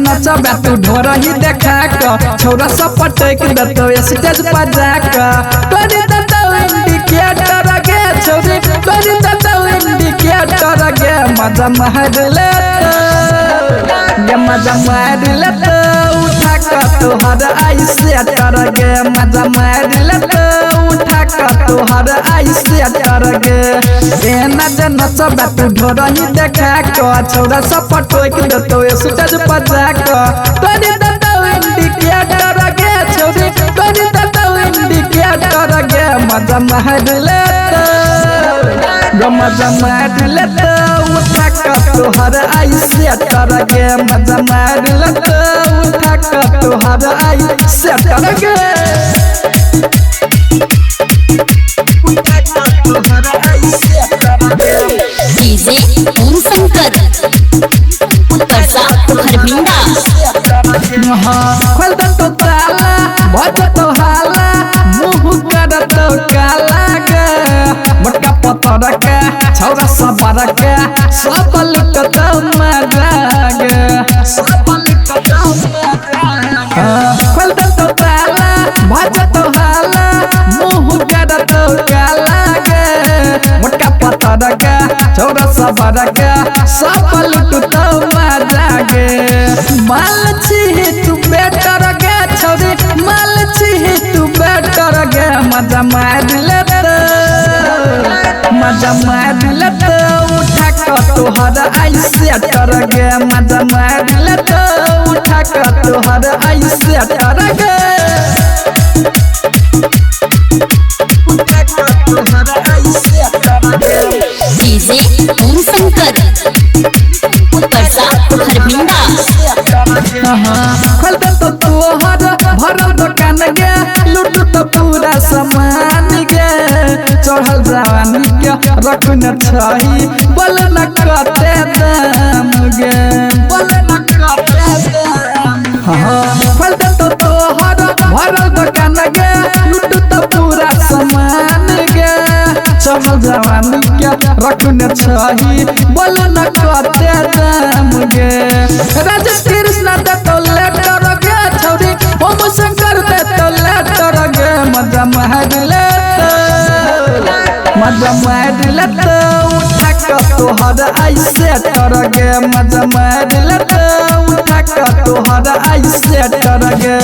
नचबा तू ढोर ही देखा छोरा सब पटक दतो स्टेज पर जाकर तोरी दतो इंडिकेटर गे छोरी तोरी दतो इंडिकेटर गे मजा मार ले मजा मार ले उठा कर तोहर ऐसे कर गे मजा मार ले उठा कर तोहर ऐसे कर गे नचबा तू ढोर ही देखा छोरा सब पटक दतो स्टेज पर जाकर तोरी दतो इंडिकेटर गे छोरी तोरी दतो इंडिकेटर गे मजा मार ले मजा मार ले उठा कर तोहर ऐसे कर गे मजा मार ले उठा कर तोहर ऐसे कर गे डीजे ओम शंकर उत्कर्षा हरभिंडा खोल दो तो ताला भज तो हाला मुँह कर तो काला गे मोटका पत्थर के छौरा सबर के सब लुट तो मजा गे खोल दो तो ताला भज तो हाला मुँह कर तो काला गे मोटका पत्थर के छौरा सबर के सब लुट तो मजा गे माल छी तू बेटर गे छोरी माल छी तू बेटर गे मजा मार ले मजा मार ले उठा कर तोहर ऐसे कर गे मजा मार ले उठा कर तोहर ऐसे कर गे डीजे ओम शंकर उत्कर्षा हरभिंडा खोल दे तो तोहर भरल दुकान गे लूट तो पूरा सामान गे चढ़ल जवानी के रख न छही बोल न कते दाम गे बोल न कते दाम खोल दे तो तोहर भरल दुकान गे लूट तो पूरा सामान गे चढ़ल जवानी के रख न छही बोल न कते दाम गे राजेश कृष्ण दे तो लेटर गे छोरी ओम शंकर दे तो लेटर गे मजा मार ले मजा मार ले उठा कर तोहर ऐसे कर गे मजा मार ले उठा कर तोहर ऐसे कर गे।